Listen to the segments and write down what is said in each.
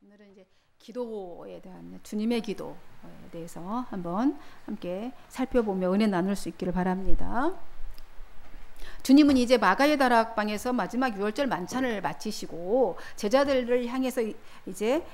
오늘은 이제 기도에 대한 주님의 기도에 대해서 한번 함께 살펴보며 은혜 나눌 수 있기를 바랍니다. 주님은 이제 마가의 다락방에서 마지막 유월절 만찬을 마치시고 제자들을 향해서 이제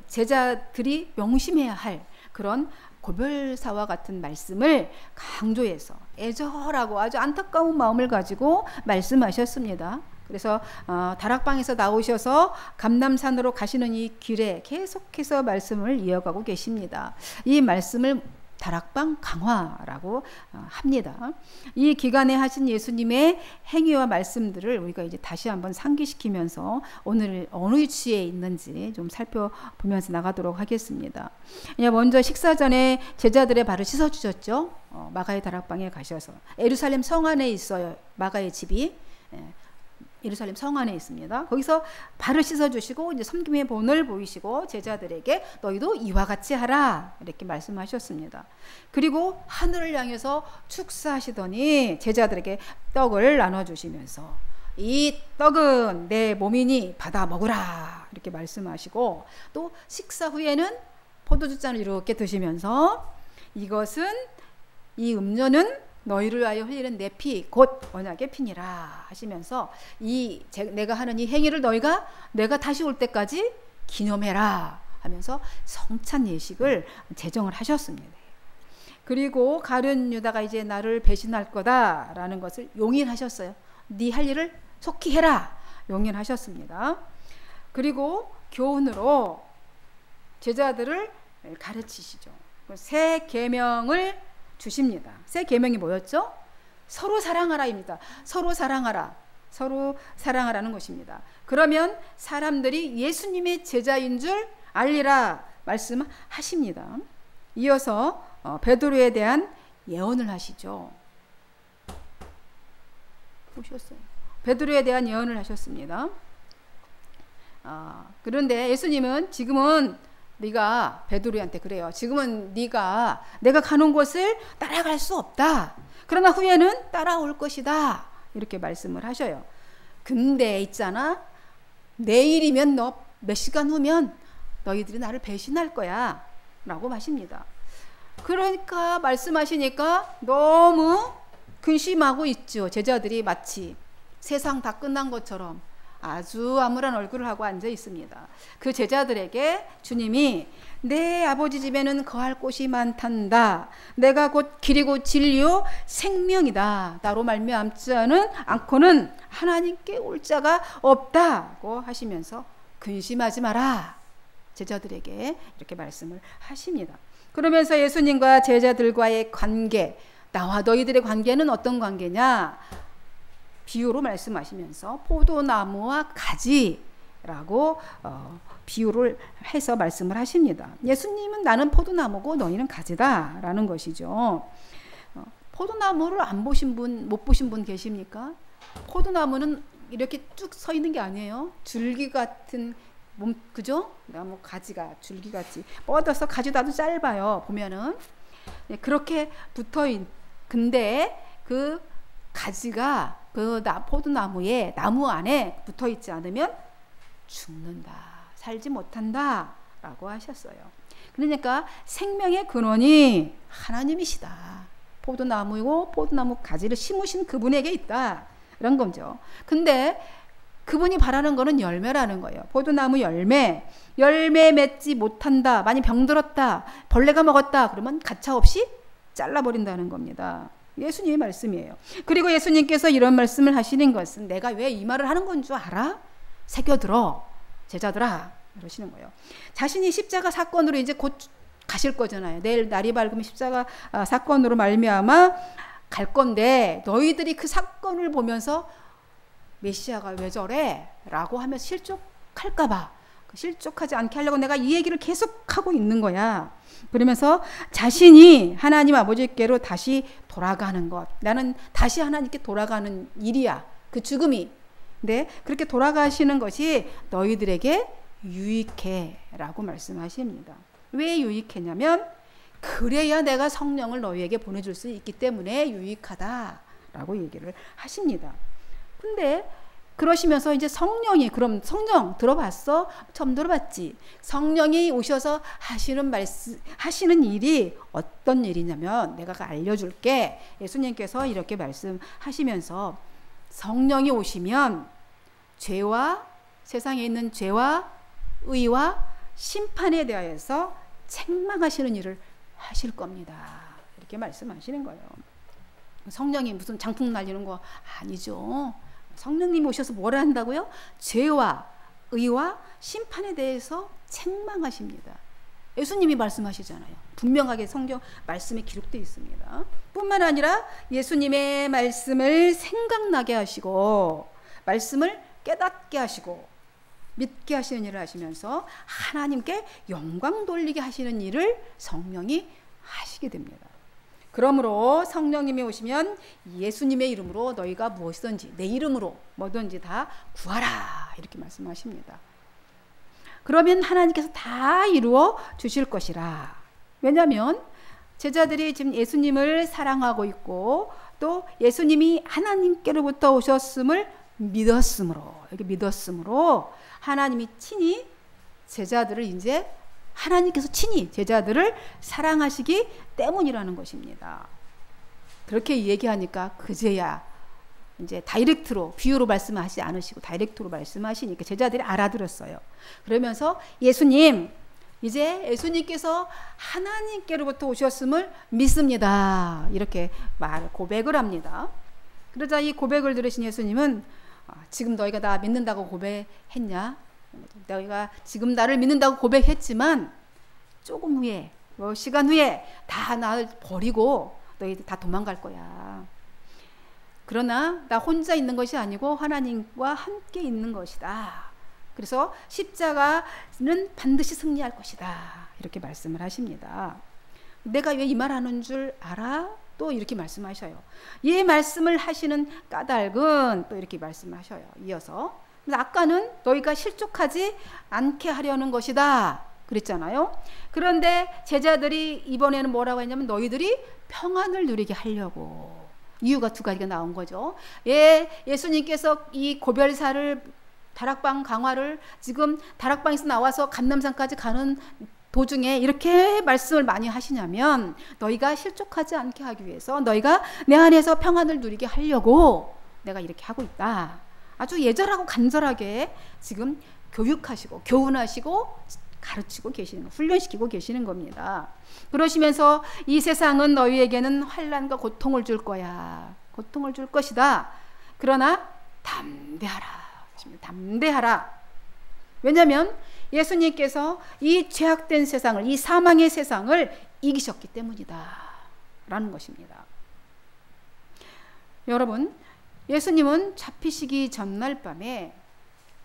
제자들이 명심해야 할 그런 고별사와 같은 말씀을 강조해서 애절하고 아주 안타까운 마음을 가지고 말씀하셨습니다. 그래서 다락방에서 나오셔서 감람산으로 가시는 이 길에 계속해서 말씀을 이어가고 계십니다. 이 말씀을 다락방 강화라고 합니다. 이 기간에 하신 예수님의 행위와 말씀들을 우리가 이제 다시 한번 상기시키면서 오늘 어느 위치에 있는지 좀 살펴보면서 나가도록 하겠습니다. 먼저 식사 전에 제자들의 발을 씻어주셨죠. 마가의 다락방에 가셔서 예루살렘 성 안에 있어요. 마가의 집이 예루살렘 성 안에 있습니다. 거기서 발을 씻어주시고 이제 섬김의 본을 보이시고 제자들에게 너희도 이와 같이 하라 이렇게 말씀하셨습니다. 그리고 하늘을 향해서 축사하시더니 제자들에게 떡을 나눠주시면서 이 떡은 내 몸이니 받아 먹으라 이렇게 말씀하시고 또 식사 후에는 포도주잔을 이렇게 드시면서 이것은 이 음료는 너희를 위하여 흘리는 내 피 곧 언약의 피니라 하시면서 내가 하는 이 행위를 너희가 내가 다시 올 때까지 기념해라 하면서 성찬 예식을 제정을 하셨습니다. 그리고 가룟 유다가 이제 나를 배신할 거다라는 것을 용인하셨어요. 네 할 일을 속히 해라 용인하셨습니다. 그리고 교훈으로 제자들을 가르치시죠. 새 계명을 주십니다. 새 계명이 뭐였죠? 서로 사랑하라입니다. 서로 사랑하라. 서로 사랑하라는 것입니다. 그러면 사람들이 예수님의 제자인 줄 알리라 말씀하십니다. 이어서 베드로에 대한 예언을 하시죠. 보셨어요? 베드로에 대한 예언을 하셨습니다. 그런데 예수님은 지금은 네가 베드로한테 그래요. 지금은 네가 내가 가는 곳을 따라갈 수 없다. 그러나 후에는 따라올 것이다. 이렇게 말씀을 하셔요. 근데 있잖아. 내일이면 너 몇 시간 후면 너희들이 나를 배신할 거야. 라고 하십니다. 그러니까 말씀하시니까 너무 근심하고 있죠. 제자들이 마치 세상 다 끝난 것처럼 아주 암울한 얼굴을 하고 앉아 있습니다. 그 제자들에게 주님이 내 아버지 집에는 거할 곳이 많단다. 내가 곧 길이고 진리요 생명이다. 나로 말미암지 않고는 하나님께 올 자가 없다고 하시면서 근심하지 마라. 제자들에게 이렇게 말씀을 하십니다. 그러면서 예수님과 제자들과의 관계, 나와 너희들의 관계는 어떤 관계냐? 비유로 말씀하시면서 포도나무와 가지라고 비유를 해서 말씀을 하십니다. 예수님은 나는 포도나무고 너희는 가지다 라는 것이죠. 포도나무를 안 보신 분, 못 보신 분 계십니까? 포도나무는 이렇게 쭉 서 있는 게 아니에요. 줄기 같은 몸, 그죠? 나무 가지가 줄기같이 뻗어서 가지도 아주 짧아요. 보면은 그렇게 붙어있. 근데 그 가지가 그 포도나무에 나무 안에 붙어 있지 않으면 죽는다. 살지 못한다. 라고 하셨어요. 그러니까 생명의 근원이 하나님이시다. 포도나무이고 포도나무 가지를 심으신 그분에게 있다. 이런 거죠. 근데 그분이 바라는 거는 열매라는 거예요. 포도나무 열매 맺지 못한다. 많이 병들었다. 벌레가 먹었다. 그러면 가차없이 잘라버린다는 겁니다. 예수님의 말씀이에요. 그리고 예수님께서 이런 말씀을 하시는 것은 내가 왜 이 말을 하는 건 줄 알아? 새겨들어 제자들아 이러시는 거예요. 자신이 십자가 사건으로 이제 곧 가실 거잖아요. 내일 날이 밝으면 십자가 사건으로 말미암아 갈 건데 너희들이 그 사건을 보면서 메시아가 왜 저래? 라고 하면 실족할까 봐 실족하지 않게 하려고 내가 이 얘기를 계속하고 있는 거야. 그러면서 자신이 하나님 아버지께로 다시 돌아가는 것. 나는 다시 하나님께 돌아가는 일이야. 그 죽음이. 네, 그렇게 돌아가시는 것이 너희들에게 유익해 라고 말씀하십니다. 왜 유익했냐면 그래야 내가 성령을 너희에게 보내줄 수 있기 때문에 유익하다 라고 얘기를 하십니다. 근데 그러시면서 이제 성령이, 그럼 성령 들어봤어? 처음 들어봤지? 성령이 오셔서 하시는 일이 어떤 일이냐면 내가 알려줄게. 예수님께서 이렇게 말씀하시면서 성령이 오시면 세상에 있는 죄와 의와 심판에 대하여서 책망하시는 일을 하실 겁니다. 이렇게 말씀하시는 거예요. 성령이 무슨 장풍 날리는 거 아니죠. 성령님이 오셔서 뭘 한다고요? 죄와 의와 심판에 대해서 책망하십니다. 예수님이 말씀하시잖아요. 분명하게 성경 말씀에 기록되어 있습니다. 뿐만 아니라 예수님의 말씀을 생각나게 하시고 말씀을 깨닫게 하시고 믿게 하시는 일을 하시면서 하나님께 영광 돌리게 하시는 일을 성령이 하시게 됩니다. 그러므로 성령님이 오시면 예수님의 이름으로 너희가 무엇이든지 내 이름으로 뭐든지 다 구하라 이렇게 말씀하십니다. 그러면 하나님께서 다 이루어 주실 것이라. 왜냐하면 제자들이 지금 예수님을 사랑하고 있고 또 예수님이 하나님께로부터 오셨음을 믿었으므로 하나님이 친히 제자들을 이제 하나님께서 친히 제자들을 사랑하시기 때문이라는 것입니다. 그렇게 얘기하니까 그제야 이제 다이렉트로 비유로 말씀하시지 않으시고 다이렉트로 말씀하시니까 제자들이 알아들었어요. 그러면서 예수님, 이제 예수님께서 하나님께로부터 오셨음을 믿습니다. 이렇게 고백을 합니다. 그러자 이 고백을 들으신 예수님은 지금 너희가 나 믿는다고 고백했냐? 너희가 지금 나를 믿는다고 고백했지만 조금 후에 시간 후에 다 나를 버리고 너희들 다 도망갈 거야. 그러나 나 혼자 있는 것이 아니고 하나님과 함께 있는 것이다. 그래서 십자가는 반드시 승리할 것이다. 이렇게 말씀을 하십니다. 내가 왜 이 말하는 줄 알아? 또 이렇게 말씀하셔요. 이 말씀을 하시는 까닭은 또 이렇게 말씀하셔요. 이어서 아까는 너희가 실족하지 않게 하려는 것이다 그랬잖아요. 그런데 제자들이 이번에는 뭐라고 했냐면 너희들이 평안을 누리게 하려고. 이유가 두 가지가 나온 거죠. 예수님께서 이 고별사를 다락방 강화를 지금 다락방에서 나와서 감람산까지 가는 도중에 이렇게 말씀을 많이 하시냐면 너희가 실족하지 않게 하기 위해서 너희가 내 안에서 평안을 누리게 하려고 내가 이렇게 하고 있다. 아주 예절하고 간절하게 지금 교육하시고 교훈하시고 가르치고 계시는 거, 훈련시키고 계시는 겁니다. 그러시면서 이 세상은 너희에게는 환난과 고통을 줄 거야. 고통을 줄 것이다. 그러나 담대하라. 왜냐하면 예수님께서 이 죄악된 세상을, 이 사망의 세상을 이기셨기 때문이다 라는 것입니다. 여러분, 예수님은 잡히시기 전날 밤에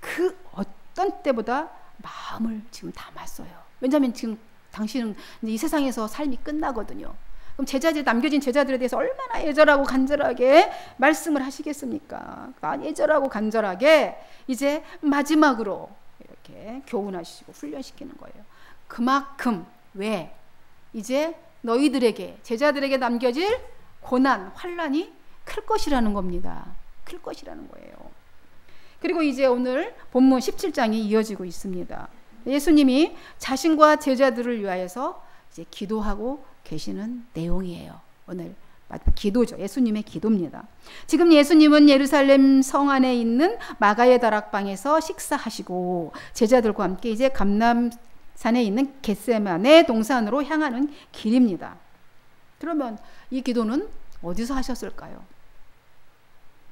그 어떤 때보다 마음을 지금 담았어요. 왜냐하면 지금 당신은 이 세상에서 삶이 끝나거든요. 그럼 남겨진 제자들에 대해서 얼마나 예절하고 간절하게 말씀을 하시겠습니까? 예절하고 간절하게 이제 마지막으로 이렇게 교훈하시고 훈련시키는 거예요. 그만큼 왜? 이제 너희들에게 제자들에게 남겨질 고난, 환난이 클 것이라는 겁니다. 클 것이라는 거예요. 그리고 이제 오늘 본문 17장이 이어지고 있습니다. 예수님이 자신과 제자들을 위하여서 이제 기도하고 계시는 내용이에요. 오늘 기도죠. 예수님의 기도입니다. 지금 예수님은 예루살렘 성 안에 있는 마가의 다락방에서 식사하시고 제자들과 함께 이제 감람산에 있는 겟세마네 동산으로 향하는 길입니다. 그러면 이 기도는 어디서 하셨을까요?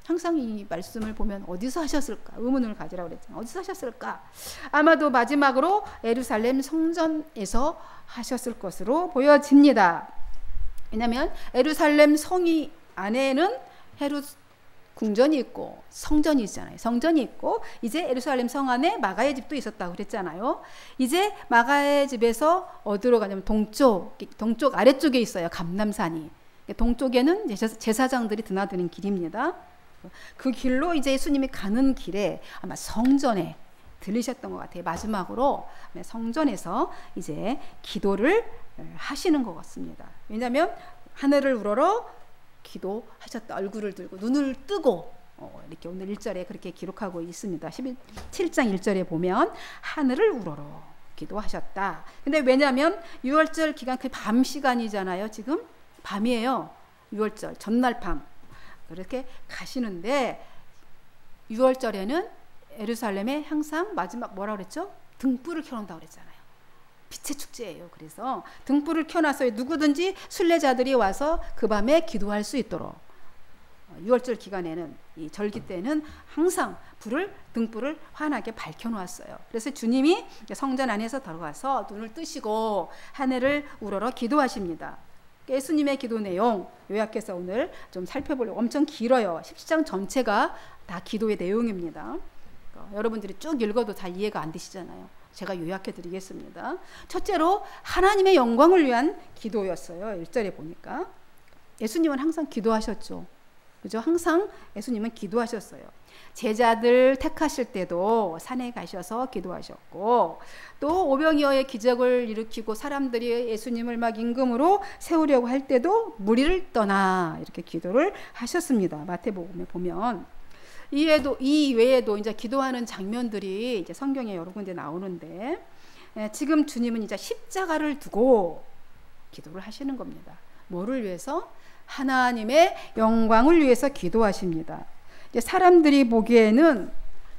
항상 이 말씀을 보면 어디서 하셨을까? 의문을 가지라고 그랬잖아요. 어디서 하셨을까? 아마도 마지막으로 예루살렘 성전에서 하셨을 것으로 보여집니다. 왜냐하면 예루살렘 성이 안에는 헤롯 궁전이 있고 성전이 있잖아요. 성전이 있고 이제 예루살렘 성 안에 마가의 집도 있었다고 그랬잖아요. 이제 마가의 집에서 어디로 가냐면 동쪽 아래쪽에 있어요. 감람산이. 동쪽에는 제사장들이 드나드는 길입니다. 그 길로 이제 예수님이 가는 길에 아마 성전에 들리셨던 것 같아요. 마지막으로 성전에서 이제 기도를 하시는 것 같습니다. 왜냐하면 하늘을 우러러 기도하셨다. 얼굴을 들고 눈을 뜨고 이렇게 오늘 1절에 그렇게 기록하고 있습니다. 17장 1절에 보면 하늘을 우러러 기도하셨다. 근데 왜냐하면 6월절 기간 그 밤 시간이잖아요. 지금 밤이에요. 6월절 전날 밤 그렇게 가시는데 6월절에는 예루살렘에 항상 마지막 뭐라 그랬죠? 등불을 켜놓는다고 그랬잖아요. 빛의 축제예요. 그래서 등불을 켜놔서 누구든지 순례자들이 와서 그 밤에 기도할 수 있도록 6월절 기간에는 이 절기 때는 항상 등불을 환하게 밝혀놓았어요. 그래서 주님이 성전 안에서 들어가서 눈을 뜨시고 하늘을 우러러 기도하십니다. 예수님의 기도 내용 요약해서 오늘 좀 살펴보려고 엄청 길어요. 17장 전체가 다 기도의 내용입니다. 여러분들이 쭉 읽어도 다 이해가 안 되시잖아요. 제가 요약해 드리겠습니다. 첫째로 하나님의 영광을 위한 기도였어요. 1절에 보니까 예수님은 항상 기도하셨죠. 그죠? 항상 예수님은 기도하셨어요. 제자들 택하실 때도 산에 가셔서 기도하셨고 또 오병이어의 기적을 일으키고 사람들이 예수님을 막 임금으로 세우려고 할 때도 무리를 떠나 이렇게 기도를 하셨습니다. 마태복음에 보면 이 외에도 이제 기도하는 장면들이 이제 성경에 여러 군데 나오는데 지금 주님은 이제 십자가를 두고 기도를 하시는 겁니다. 뭐를 위해서? 하나님의 영광을 위해서 기도하십니다. 이제 사람들이 보기에는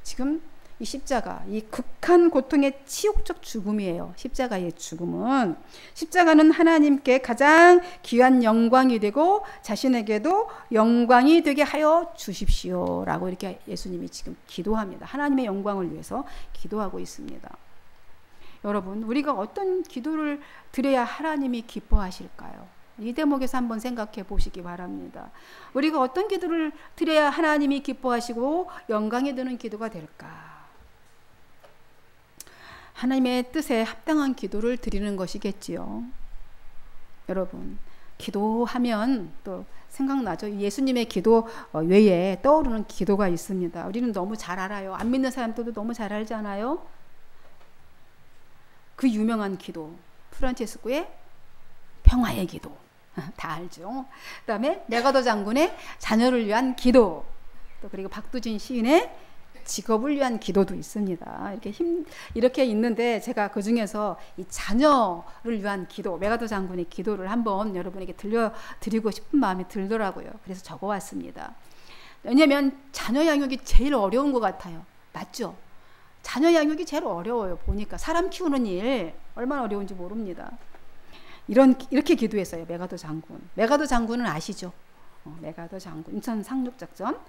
지금 이 십자가, 이 극한 고통의 치욕적 죽음이에요. 십자가의 죽음은. 십자가는 하나님께 가장 귀한 영광이 되고 자신에게도 영광이 되게 하여 주십시오 라고 이렇게 예수님이 지금 기도합니다. 하나님의 영광을 위해서 기도하고 있습니다. 여러분, 우리가 어떤 기도를 드려야 하나님이 기뻐하실까요? 이 대목에서 한번 생각해 보시기 바랍니다. 우리가 어떤 기도를 드려야 하나님이 기뻐하시고 영광이 드는 기도가 될까? 하나님의 뜻에 합당한 기도를 드리는 것이겠지요. 여러분, 기도하면 또 생각나죠. 예수님의 기도 외에 떠오르는 기도가 있습니다. 우리는 너무 잘 알아요. 안 믿는 사람들도 너무 잘 알잖아요. 그 유명한 기도, 프란체스코의 평화의 기도 다 알죠. 그 다음에 메가더 장군의 자녀를 위한 기도, 또 그리고 박두진 시인의 직업을 위한 기도도 있습니다. 이렇게 있는데 제가 그 중에서 이 자녀를 위한 기도, 메가더 장군의 기도를 한번 여러분에게 들려드리고 싶은 마음이 들더라고요. 그래서 적어왔습니다. 왜냐하면 자녀 양육이 제일 어려운 것 같아요. 맞죠? 자녀 양육이 제일 어려워요. 보니까 사람 키우는 일 얼마나 어려운지 모릅니다. 이렇게 기도했어요. 메가더 장군. 메가더 장군은 아시죠? 메가더 장군 인천 상륙작전.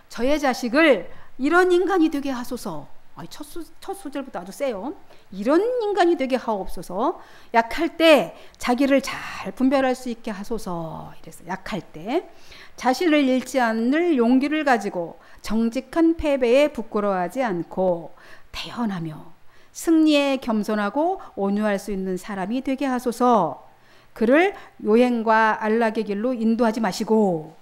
저의 자식을 이런 인간이 되게 하소서. 첫 소절부터 아주 세요. 이런 인간이 되게 하옵소서. 약할 때 자기를 잘 분별할 수 있게 하소서. 이랬어요. 약할 때 자신을 잃지 않을 용기를 가지고 정직한 패배에 부끄러워하지 않고 태연하며 승리에 겸손하고 온유할 수 있는 사람이 되게 하소서. 그를 요행과 안락의 길로 인도하지 마시고,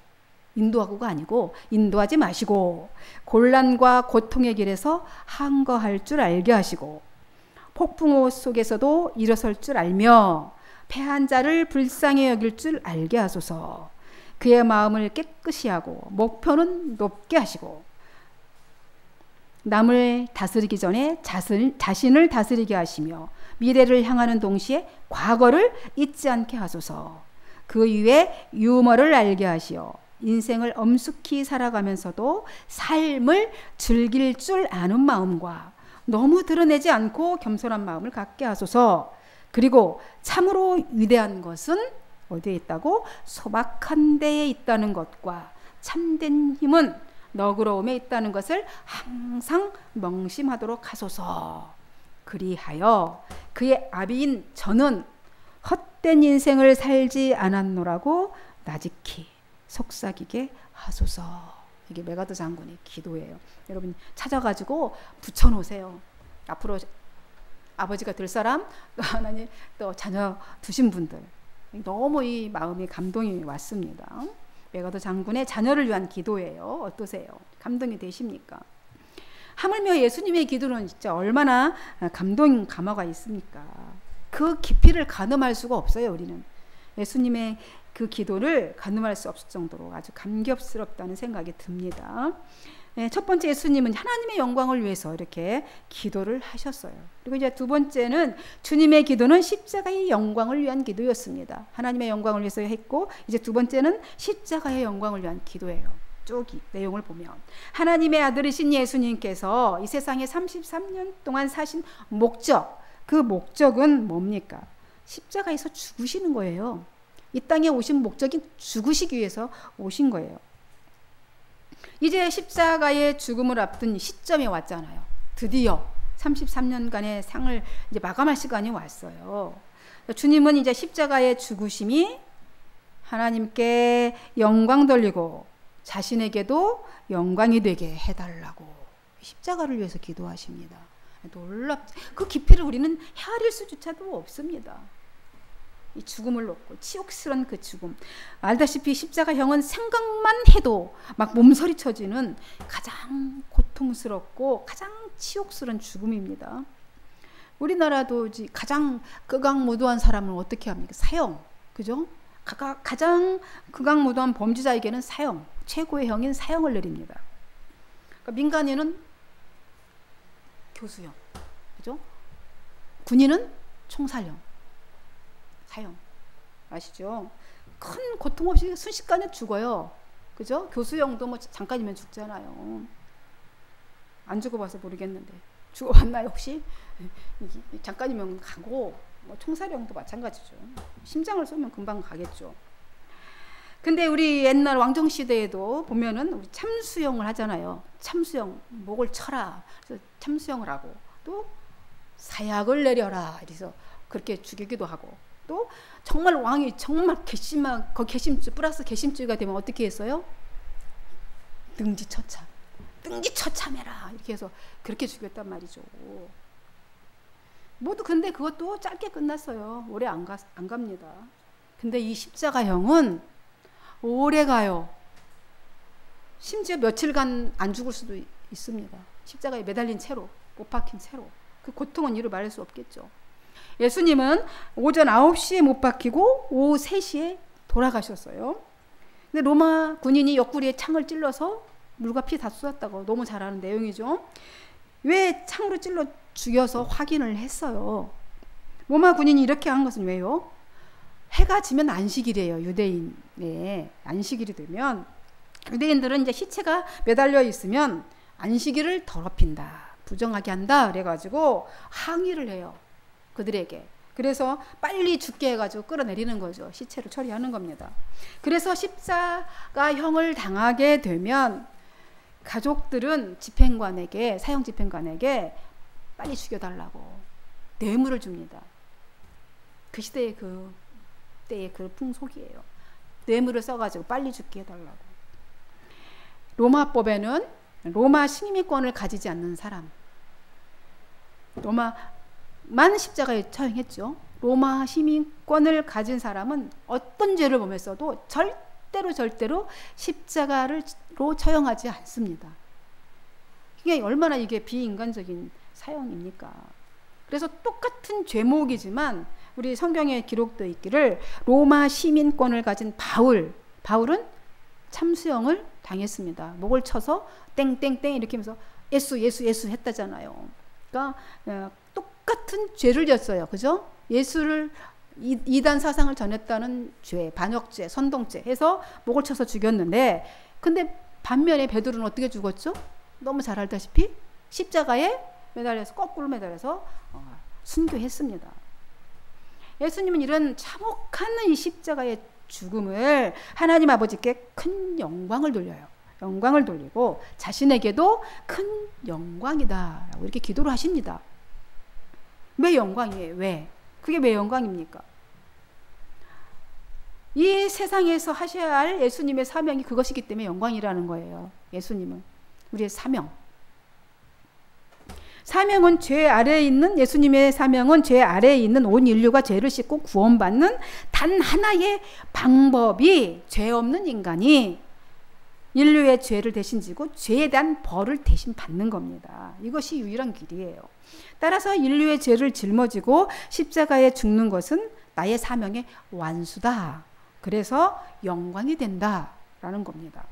인도하고가 아니고 인도하지 마시고, 곤란과 고통의 길에서 항거할 줄 알게 하시고, 폭풍우 속에서도 일어설 줄 알며 패한 자를 불쌍히 여길 줄 알게 하소서. 그의 마음을 깨끗이 하고 목표는 높게 하시고, 남을 다스리기 전에 자신을 다스리게 하시며 미래를 향하는 동시에 과거를 잊지 않게 하소서. 그 이후에 유머를 알게 하시어 인생을 엄숙히 살아가면서도 삶을 즐길 줄 아는 마음과 너무 드러내지 않고 겸손한 마음을 갖게 하소서. 그리고 참으로 위대한 것은 어디에 있다고? 소박한 데에 있다는 것과 참된 힘은 너그러움에 있다는 것을 항상 명심하도록 하소서. 그리하여 그의 아비인 저는 헛된 인생을 살지 않았노라고 나직히 속삭이게 하소서. 이게 메가더 장군의 기도예요. 여러분 찾아가지고 붙여놓으세요. 앞으로 아버지가 될 사람, 또 하나님 또 자녀 두신 분들, 너무 이 마음이 감동이 왔습니다. 메가더 장군의 자녀를 위한 기도예요. 어떠세요? 감동이 되십니까? 하물며 예수님의 기도는 진짜 얼마나 감동 감화가 있습니까? 그 깊이를 가늠할 수가 없어요. 우리는 예수님의 그 기도를 가늠할 수 없을 정도로 아주 감격스럽다는 생각이 듭니다. 첫 번째, 예수님은 하나님의 영광을 위해서 이렇게 기도를 하셨어요. 그리고 이제 두 번째는 주님의 기도는 십자가의 영광을 위한 기도였습니다. 하나님의 영광을 위해서 했고, 이제 두 번째는 십자가의 영광을 위한 기도예요. 쭉 이 내용을 보면 하나님의 아들이신 예수님께서 이 세상에 33년 동안 사신 목적, 그 목적은 뭡니까? 십자가에서 죽으시는 거예요. 이 땅에 오신 목적이 죽으시기 위해서 오신 거예요. 이제 십자가의 죽음을 앞둔 시점에 왔잖아요. 드디어 33년간의 상을 이제 마감할 시간이 왔어요. 주님은 이제 십자가의 죽으심이 하나님께 영광 돌리고 자신에게도 영광이 되게 해달라고 십자가를 위해서 기도하십니다. 그 깊이를 우리는 헤아릴 수조차도 없습니다. 이 죽음을 놓고 치욕스런 그 죽음, 알다시피 십자가형은 생각만 해도 막 몸서리 쳐지는 가장 고통스럽고 가장 치욕스런 죽음입니다. 우리나라도 가장 극악무도한 사람은 어떻게 합니까? 사형, 그죠? 가장 극악무도한 범죄자에게는 사형, 최고의 형인 사형을 내립니다. 그러니까 민간인은 교수형, 그죠? 군인은 총살형, 사형. 아시죠? 큰 고통 없이 순식간에 죽어요. 그죠? 교수형도 뭐 잠깐이면 죽잖아요. 안 죽어봐서 모르겠는데 죽어봤나요 혹시? 잠깐이면 가고, 뭐 총살형도 마찬가지죠. 심장을 쏘면 금방 가겠죠. 근데 우리 옛날 왕정시대에도 보면은 우리 참수형을 하잖아요. 참수형, 목을 쳐라. 그래서 참수형을 하고, 또 사약을 내려라. 그래서 그렇게 죽이기도 하고, 또 정말 왕이 정말 괘씸한 괘씸죄 플러스 괘씸죄가 되면 어떻게 했어요? 등지처참해라 이렇게 해서 그렇게 죽였단 말이죠. 모두 근데 그것도 짧게 끝났어요. 오래 안 갑니다. 근데 이 십자가형은 오래 가요. 심지어 며칠간 안 죽을 수도 있습니다. 십자가에 매달린 채로, 못 박힌 채로. 그 고통은 이루 말할 수 없겠죠. 예수님은 오전 9시에 못 박히고 오후 3시에 돌아가셨어요. 근데 로마 군인이 옆구리에 창을 찔러서 물과 피 다 쏟았다고, 너무 잘 아는 내용이죠. 왜 창으로 찔러 죽여서 확인을 했어요. 로마 군인이 이렇게 한 것은 왜요? 해가 지면 안식일이에요. 유대인의 안식일이 되면 유대인들은 이제 시체가 매달려 있으면 안식일을 더럽힌다, 부정하게 한다 그래가지고 항의를 해요. 그들에게. 그래서 빨리 죽게 해가지고 끌어내리는 거죠. 시체를 처리하는 겁니다. 그래서 십자가형을 당하게 되면 가족들은 집행관에게, 사형 집행관에게 빨리 죽여달라고 뇌물을 줍니다. 그 시대의 때의 그 풍속이에요. 뇌물을 써가지고 빨리 죽게 해달라고. 로마법에는 로마 시민권을 가지지 않는 사람, 로마만 십자가에 처형했죠. 로마 시민권을 가진 사람은 어떤 죄를 범했어도 절대로 십자가로 처형하지 않습니다. 이게 얼마나 이게 비인간적인 사형입니까? 그래서 똑같은 죄목이지만 우리 성경에 기록되어 있기를 로마 시민권을 가진 바울은 참수형을 당했습니다. 목을 쳐서 땡땡땡 이렇게 하면서 예수 했다잖아요. 그러니까 똑같은 죄를 졌어요. 그죠? 예수를 이단 사상을 전했다는 죄, 반역죄, 선동죄 해서 목을 쳐서 죽였는데, 근데 반면에 베드로는 어떻게 죽었죠? 너무 잘 알다시피 십자가에 매달려서, 거꾸로 매달려서 순교했습니다. 예수님은 이런 참혹한 이 십자가의 죽음을 하나님 아버지께 큰 영광을 돌려요. 영광을 돌리고 자신에게도 큰 영광이다 라고 이렇게 기도를 하십니다. 왜 영광이에요? 왜? 그게 왜 영광입니까? 이 세상에서 하셔야 할 예수님의 사명이 그것이기 때문에 영광이라는 거예요. 예수님은 우리의 사명은 죄 아래에 있는, 예수님의 사명은 죄 아래에 있는 온 인류가 죄를 씻고 구원받는 단 하나의 방법이, 죄 없는 인간이 인류의 죄를 대신 지고 죄에 대한 벌을 대신 받는 겁니다. 이것이 유일한 길이에요. 따라서 인류의 죄를 짊어지고 십자가에 죽는 것은 나의 사명의 완수다. 그래서 영광이 된다라는 겁니다.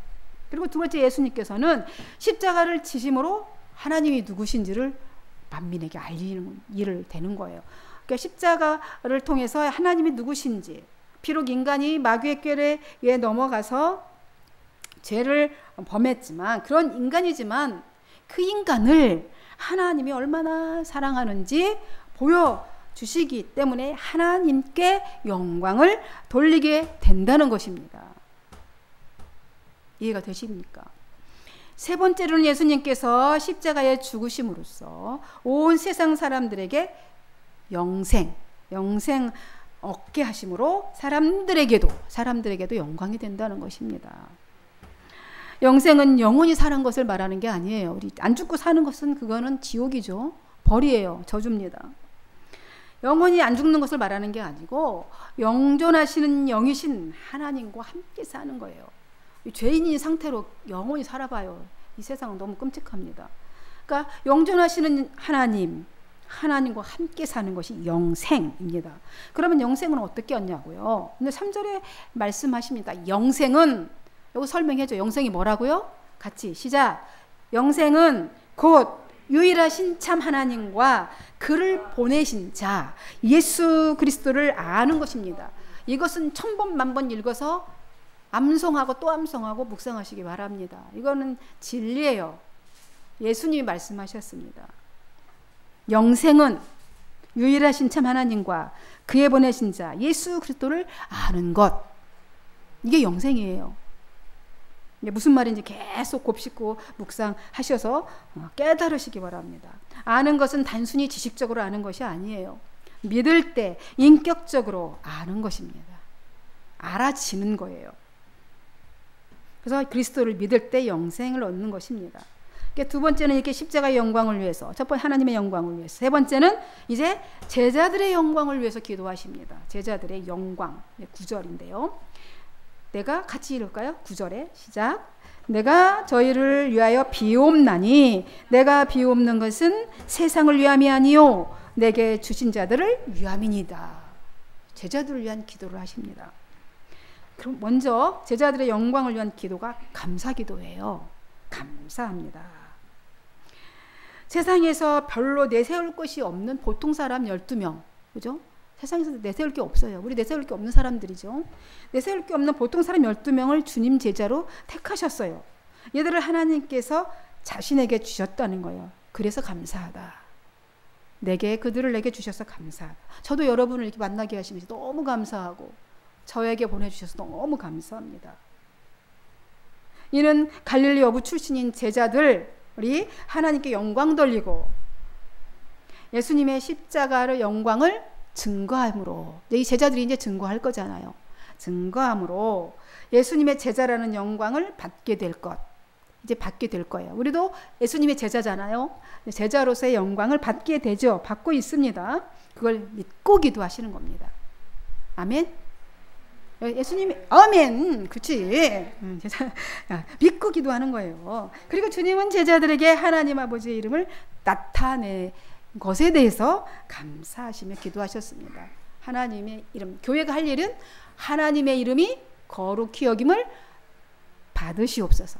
그리고 두 번째, 예수님께서는 십자가를 지심으로 하나님이 누구신지를 만민에게 알리는 일을 되는 거예요. 그러니까 십자가를 통해서 하나님이 누구신지, 비록 인간이 마귀의 꾀에 넘어가서 죄를 범했지만, 그런 인간이지만 그 인간을 하나님이 얼마나 사랑하는지 보여주시기 때문에 하나님께 영광을 돌리게 된다는 것입니다. 이해가 되십니까? 세 번째로는 예수님께서 십자가에 죽으심으로써 온 세상 사람들에게 영생 얻게 하심으로 사람들에게도 영광이 된다는 것입니다. 영생은 영원히 사는 것을 말하는 게 아니에요. 우리 안 죽고 사는 것은 그거는 지옥이죠. 벌이에요. 저주입니다. 영원히 안 죽는 것을 말하는 게 아니고 영존하시는 영이신 하나님과 함께 사는 거예요. 죄인인 상태로 영원히 살아봐요. 이 세상은 너무 끔찍합니다. 그러니까 영존하시는 하나님과 함께 사는 것이 영생입니다. 그러면 영생은 어떻게 얻냐고요? 근데 3절에 말씀하십니다. 영생은, 이거 설명해줘. 영생이 뭐라고요? 같이 시작. 영생은 곧 유일하신 참 하나님과 그를 보내신 자 예수 그리스도를 아는 것입니다. 이것은 1000번 만번 읽어서 암송하고 또 암송하고 묵상하시기 바랍니다. 이거는 진리예요. 예수님이 말씀하셨습니다. 영생은 유일하신 참 하나님과 그의 보내신 자 예수 그리스도를 아는 것, 이게 영생이에요. 무슨 말인지 계속 곱씹고 묵상하셔서 깨달으시기 바랍니다. 아는 것은 단순히 지식적으로 아는 것이 아니에요. 믿을 때 인격적으로 아는 것입니다. 알아지는 거예요. 그래서 그리스도를 믿을 때 영생을 얻는 것입니다. 두 번째는 이렇게 십자가의 영광을 위해서, 첫 번째 하나님의 영광을 위해서, 세 번째는 이제 제자들의 영광을 위해서 기도하십니다. 제자들의 영광, 9절인데요. 내가 같이 읽을까요? 9절에 시작. 내가 저희를 위하여 비옵나니 내가 비옵는 것은 세상을 위함이 아니요 내게 주신 자들을 위함이니이다. 제자들을 위한 기도를 하십니다. 그럼 먼저 제자들의 영광을 위한 기도가 감사기도예요. 감사합니다. 세상에서 별로 내세울 것이 없는 보통 사람 12명, 그죠? 세상에서 내세울 게 없어요. 우리 내세울 게 없는 사람들이죠. 내세울 게 없는 보통 사람 12명을 주님 제자로 택하셨어요. 얘들을 하나님께서 자신에게 주셨다는 거예요. 그래서 감사하다. 그들을 내게 주셔서 감사하다. 저도 여러분을 이렇게 만나게 하시면서 너무 감사하고 저에게 보내주셔서 너무 감사합니다. 이는 갈릴리 어부 출신인 제자들이 하나님께 영광 돌리고 예수님의 십자가를 영광을 증거함으로, 이 제자들이 이제 증거할 거잖아요. 증거함으로 예수님의 제자라는 영광을 받게 될 것, 이제 받게 될 거예요. 우리도 예수님의 제자잖아요. 제자로서의 영광을 받게 되죠. 받고 있습니다. 그걸 믿고 기도하시는 겁니다. 아멘. 예수님이 아멘, 그렇지. 믿고 기도하는 거예요. 그리고 주님은 제자들에게 하나님 아버지의 이름을 나타내 것에 대해서 감사하시며 기도하셨습니다. 하나님의 이름, 교회가 할 일은 하나님의 이름이 거룩히 여김을 받으시옵소서.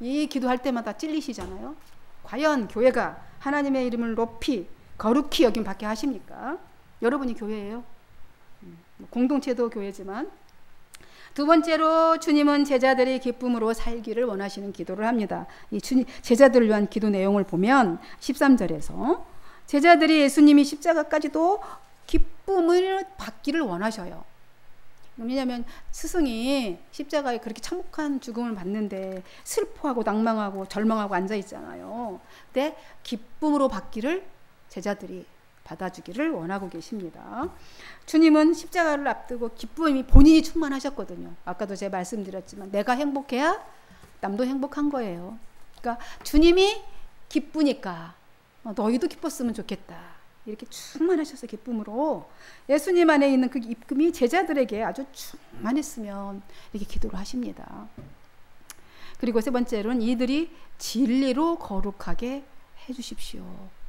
이 기도할 때마다 찔리시잖아요. 과연 교회가 하나님의 이름을 높이 거룩히 여김 받게 하십니까? 여러분이 교회예요. 공동체도 교회지만. 두 번째로 주님은 제자들이 기쁨으로 살기를 원하시는 기도를 합니다. 이 제자들을 위한 기도 내용을 보면 13절에서 제자들이 예수님이 십자가까지도 기쁨을 받기를 원하셔요. 왜냐하면 스승이 십자가에 그렇게 참혹한 죽음을 받는데 슬퍼하고 낭망하고 절망하고 앉아있잖아요. 근데 기쁨으로 받기를 제자들이 받아주기를 원하고 계십니다. 주님은 십자가를 앞두고 기쁨이 본인이 충만하셨거든요. 아까도 제가 말씀드렸지만 내가 행복해야 남도 행복한 거예요. 그러니까 주님이 기쁘니까 너희도 기뻤으면 좋겠다. 이렇게 충만하셔서 기쁨으로 예수님 안에 있는 그 기쁨이 제자들에게 아주 충만했으면 이렇게 기도를 하십니다. 그리고 세 번째로는 이들이 진리로 거룩하게 해주십시오.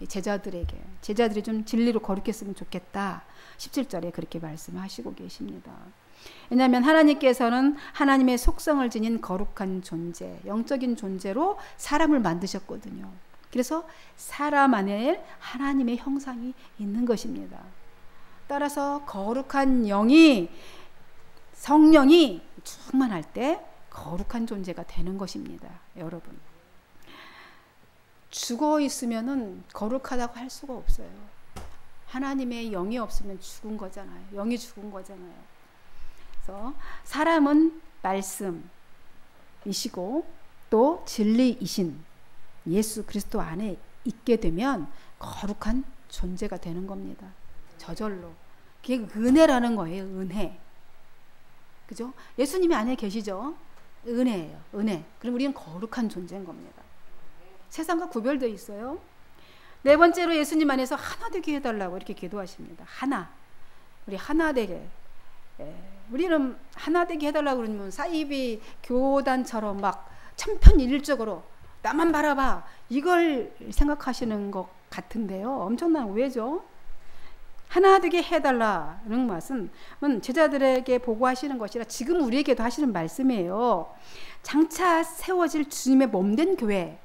제자들이 좀 진리로 거룩했으면 좋겠다. 17절에 그렇게 말씀하시고 계십니다. 왜냐하면 하나님께서는 하나님의 속성을 지닌 거룩한 존재, 영적인 존재로 사람을 만드셨거든요. 그래서 사람 안에 하나님의 형상이 있는 것입니다. 따라서 거룩한 성령이 충만할 때 거룩한 존재가 되는 것입니다. 여러분, 죽어 있으면은 거룩하다고 할 수가 없어요. 하나님의 영이 없으면 죽은 거잖아요. 영이 죽은 거잖아요. 그래서 사람은 말씀이시고 또 진리이신 예수 그리스도 안에 있게 되면 거룩한 존재가 되는 겁니다. 저절로. 그게 은혜라는 거예요. 은혜. 그죠? 예수님이 안에 계시죠? 은혜예요. 은혜. 그럼 우리는 거룩한 존재인 겁니다. 세상과 구별되어 있어요. 네 번째로 예수님 안에서 하나 되게 해달라고 이렇게 기도하십니다. 하나. 우리 하나 되게. 우리는 하나 되게 해달라고 그러면 사이비 교단처럼 막 천편일률적으로 나만 바라봐 이걸 생각하시는 것 같은데요. 엄청난 오해죠. 하나 되게 해달라는 말씀은 제자들에게 보고하시는 것이라 지금 우리에게도 하시는 말씀이에요. 장차 세워질 주님의 몸된 교회,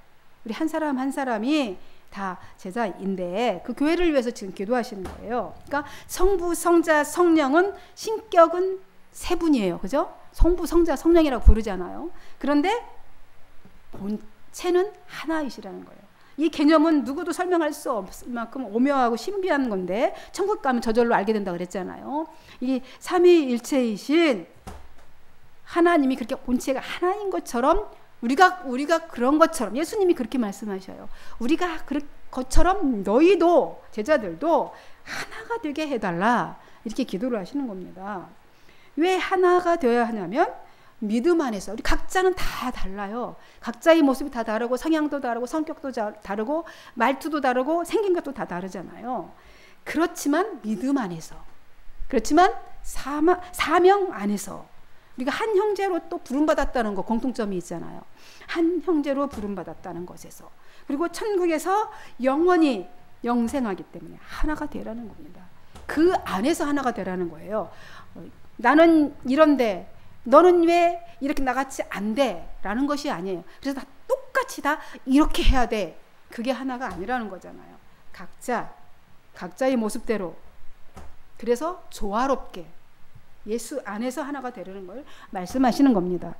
우리 한 사람 한 사람이 다 제자인데 그 교회를 위해서 지금 기도하시는 거예요. 그러니까 성부, 성자, 성령은 신격은 세 분이에요. 그죠? 성부, 성자, 성령이라고 부르잖아요. 그런데 본체는 하나이시라는 거예요. 이 개념은 누구도 설명할 수 없을 만큼 오묘하고 신비한 건데 천국 가면 저절로 알게 된다고 그랬잖아요. 이 삼위일체이신 하나님이 그렇게 본체가 하나인 것처럼 우리가 그런 것처럼 예수님이 그렇게 말씀하셔요. 우리가 그런 것처럼 너희도 제자들도 하나가 되게 해달라 이렇게 기도를 하시는 겁니다. 왜 하나가 되어야 하냐면 믿음 안에서 우리 각자는 다 달라요. 각자의 모습이 다 다르고 성향도 다르고 성격도 다르고 말투도 다르고 생긴 것도 다 다르잖아요. 그렇지만 믿음 안에서 그렇지만 사명 안에서 우리가 한 형제로 또 부름받았다는 거 공통점이 있잖아요. 한 형제로 부름받았다는 것에서 그리고 천국에서 영원히 영생하기 때문에 하나가 되라는 겁니다. 그 안에서 하나가 되라는 거예요. 나는 이런데 너는 왜 이렇게 나같이 안 돼? 라는 것이 아니에요. 그래서 다 똑같이 다 이렇게 해야 돼. 그게 하나가 아니라는 거잖아요. 각자의 모습대로. 그래서 조화롭게 예수 안에서 하나가 되려는 걸 말씀하시는 겁니다.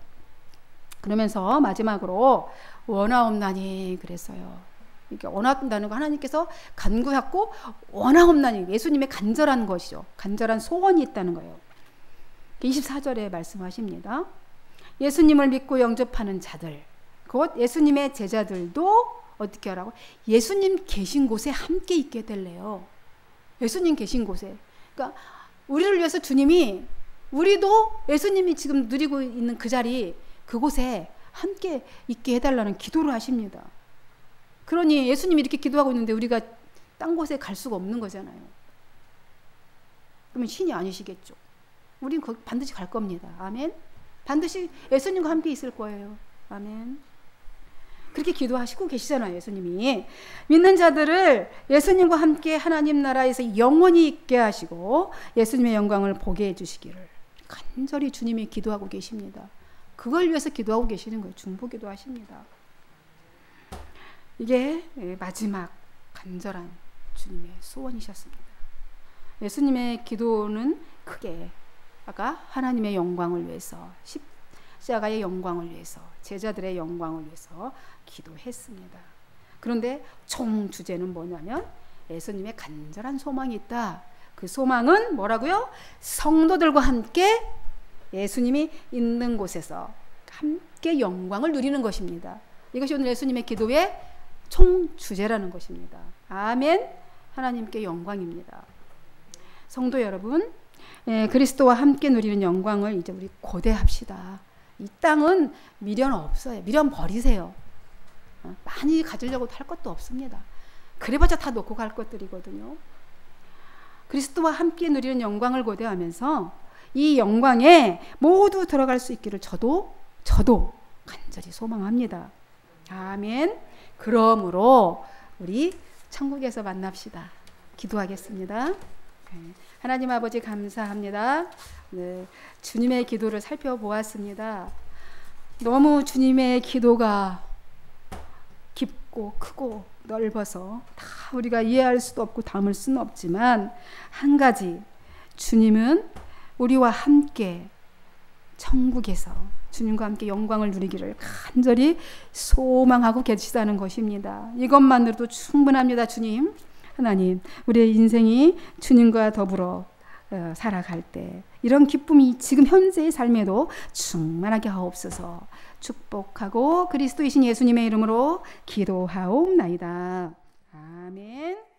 그러면서 마지막으로 원하옵나니 그랬어요. 이렇게 원하옵나는 거 하나님께서 간구했고 원하옵나니 예수님의 간절한 것이죠. 간절한 소원이 있다는 거예요. 24절에 말씀하십니다. 예수님을 믿고 영접하는 자들 곧 예수님의 제자들도 어떻게 하라고? 예수님 계신 곳에 함께 있게 될래요. 예수님 계신 곳에. 그러니까 우리를 위해서 주님이 우리도 예수님이 지금 누리고 있는 그 자리 그곳에 함께 있게 해달라는 기도를 하십니다. 그러니 예수님이 이렇게 기도하고 있는데 우리가 딴 곳에 갈 수가 없는 거잖아요. 그러면 신이 아니시겠죠. 우린 거기 반드시 갈 겁니다. 아멘. 반드시 예수님과 함께 있을 거예요. 아멘. 그렇게 기도하시고 계시잖아요. 예수님이 믿는 자들을 예수님과 함께 하나님 나라에서 영원히 있게 하시고 예수님의 영광을 보게 해주시기를 간절히 주님이 기도하고 계십니다. 그걸 위해서 기도하고 계시는 거예요. 중보기도 하십니다. 이게 마지막 간절한 주님의 소원이셨습니다. 예수님의 기도는 크게 아까 하나님의 영광을 위해서 십자가의 영광을 위해서 제자들의 영광을 위해서 기도했습니다. 그런데 총 주제는 뭐냐면 예수님의 간절한 소망이 있다. 그 소망은 뭐라고요? 성도들과 함께 예수님이 있는 곳에서 함께 영광을 누리는 것입니다. 이것이 오늘 예수님의 기도의 총 주제라는 것입니다. 아멘. 하나님께 영광입니다. 성도 여러분, 그리스도와 함께 누리는 영광을 이제 우리 고대합시다. 이 땅은 미련 없어요. 미련 버리세요. 많이 가지려고 할 것도 없습니다. 그래봤자 다 놓고 갈 것들이거든요. 그리스도와 함께 누리는 영광을 고대하면서 이 영광에 모두 들어갈 수 있기를 저도 간절히 소망합니다. 아멘. 그러므로 우리 천국에서 만납시다. 기도하겠습니다. 하나님 아버지 감사합니다. 네, 주님의 기도를 살펴보았습니다. 너무 주님의 기도가 깊고 크고 넓어서 다 우리가 이해할 수도 없고 담을 수는 없지만, 한 가지, 주님은 우리와 함께 천국에서 주님과 함께 영광을 누리기를 간절히 소망하고 계시다는 것입니다. 이것만으로도 충분합니다. 주님, 하나님, 우리의 인생이 주님과 더불어 살아갈 때 이런 기쁨이 지금 현재의 삶에도 충만하게 하옵소서. 축복하고 그리스도이신 예수님의 이름으로 기도하옵나이다. 아멘.